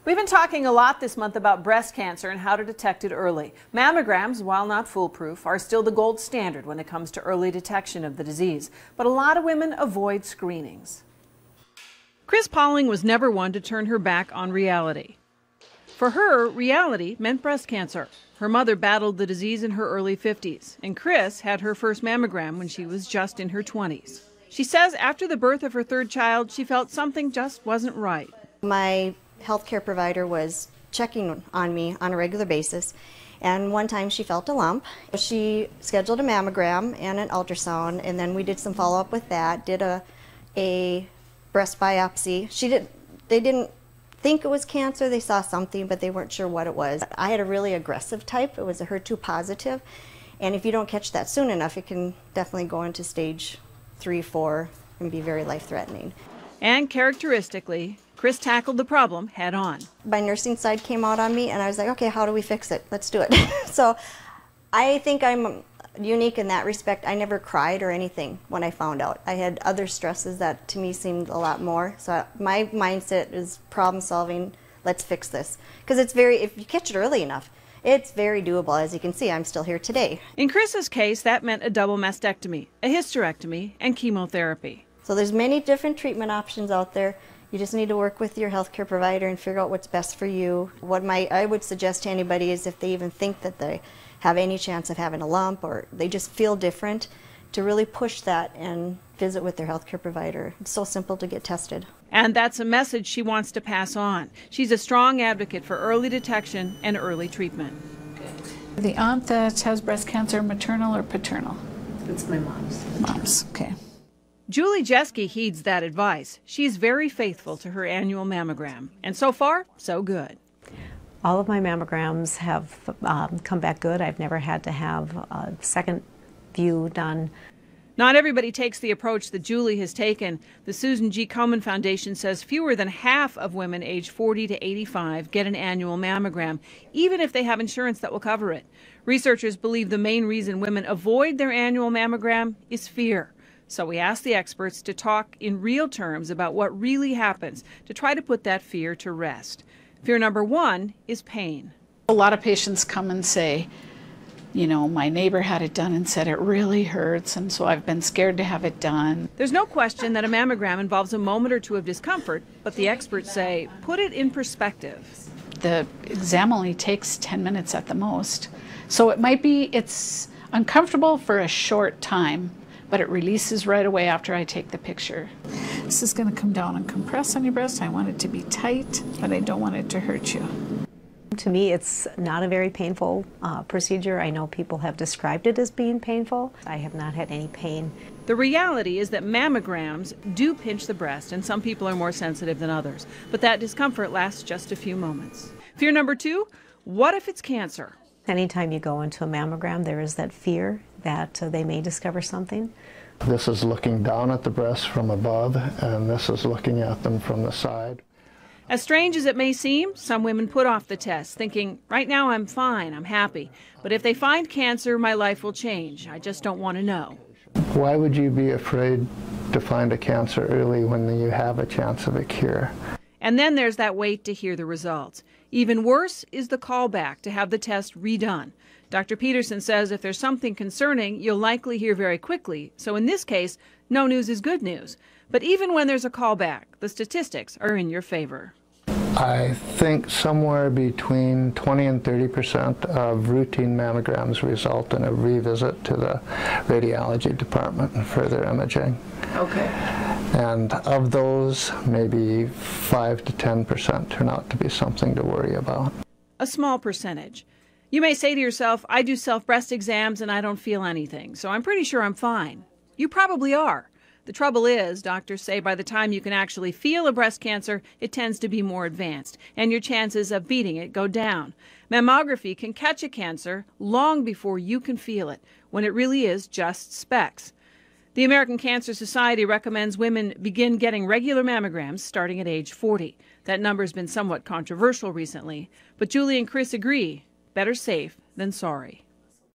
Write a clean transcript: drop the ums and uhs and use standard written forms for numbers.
We've been talking a lot this month about breast cancer and how to detect it early. Mammograms, while not foolproof, are still the gold standard when it comes to early detection of the disease. But a lot of women avoid screenings. Chris Pauling was never one to turn her back on reality. For her, reality meant breast cancer. Her mother battled the disease in her early 50s, and Chris had her first mammogram when she was just in her 20s. She says after the birth of her third child, she felt something just wasn't right. My healthcare provider was checking on me on a regular basis, and one time she felt a lump. She scheduled a mammogram and an ultrasound, and then we did some follow-up with that, did a breast biopsy. They didn't think it was cancer. They saw something, but they weren't sure what it was. I had a really aggressive type. It was a HER2 positive, and if you don't catch that soon enough, it can definitely go into stage 3, 4, and be very life-threatening. And characteristically, Chris tackled the problem head on. My nursing side came out on me, and I was like, okay, how do we fix it? Let's do it. So I think I'm unique in that respect. I never cried or anything when I found out. I had other stresses that to me seemed a lot more. So my mindset is problem solving. Let's fix this. Because if you catch it early enough, it's very doable. As you can see, I'm still here today. In Chris's case, that meant a double mastectomy, a hysterectomy, and chemotherapy. So there's many different treatment options out there. You just need to work with your healthcare provider and figure out what's best for you. What I would suggest to anybody is if they even think that they have any chance of having a lump or they just feel different, to really push that and visit with their healthcare provider. It's so simple to get tested. And that's a message she wants to pass on. She's a strong advocate for early detection and early treatment. The aunt that has breast cancer, maternal or paternal? It's my mom's. Mom's, okay. Julie JESKE heeds that advice. She's very faithful to her annual mammogram. And so far, so good. All of my mammograms have come back good. I've never had to have a second view done. Not everybody takes the approach that Julie has taken. The Susan G. Komen Foundation says fewer than half of women aged 40 to 85 get an annual mammogram, even if they have insurance that will cover it. Researchers believe the main reason women avoid their annual mammogram is fear. So we asked the experts to talk in real terms about what really happens to try to put that fear to rest. Fear number one is pain. A lot of patients come and say, you know, my neighbor had it done and said it really hurts, and so I've been scared to have it done. There's no question that a mammogram involves a moment or two of discomfort, but the experts say put it in perspective. The exam only takes 10 minutes at the most. So it's uncomfortable for a short time, but it releases right away after I take the picture. This is going to come down and compress on your breast. I want it to be tight, but I don't want it to hurt you. To me, it's not a very painful procedure. I know people have described it as being painful. I have not had any pain. The reality is that mammograms do pinch the breast, and some people are more sensitive than others. But that discomfort lasts just a few moments. Fear number two, what if it's cancer? Anytime you go into a mammogram, there is that fear that they may discover something. This is looking down at the breasts from above, and this is looking at them from the side. As strange as it may seem, some women put off the test, thinking, right now I'm fine, I'm happy. But if they find cancer, my life will change. I just don't want to know. Why would you be afraid to find a cancer early when you have a chance of a cure? And then there's that wait to hear the results. Even worse is the callback to have the test redone. Dr. Peterson says if there's something concerning, you'll likely hear very quickly. So in this case, no news is good news. But even when there's a callback, the statistics are in your favor. I think somewhere between 20 and 30% of routine mammograms result in a revisit to the radiology department and further imaging. Okay. And of those, maybe 5 to 10% turn out to be something to worry about. A small percentage. You may say to yourself, I do self-breast exams and I don't feel anything, so I'm pretty sure I'm fine. You probably are. The trouble is, doctors say by the time you can actually feel a breast cancer, it tends to be more advanced, and your chances of beating it go down. Mammography can catch a cancer long before you can feel it, when it really is just specks. The American Cancer Society recommends women begin getting regular mammograms starting at age 40. That number's been somewhat controversial recently, but Julie and Chris agree, better safe than sorry.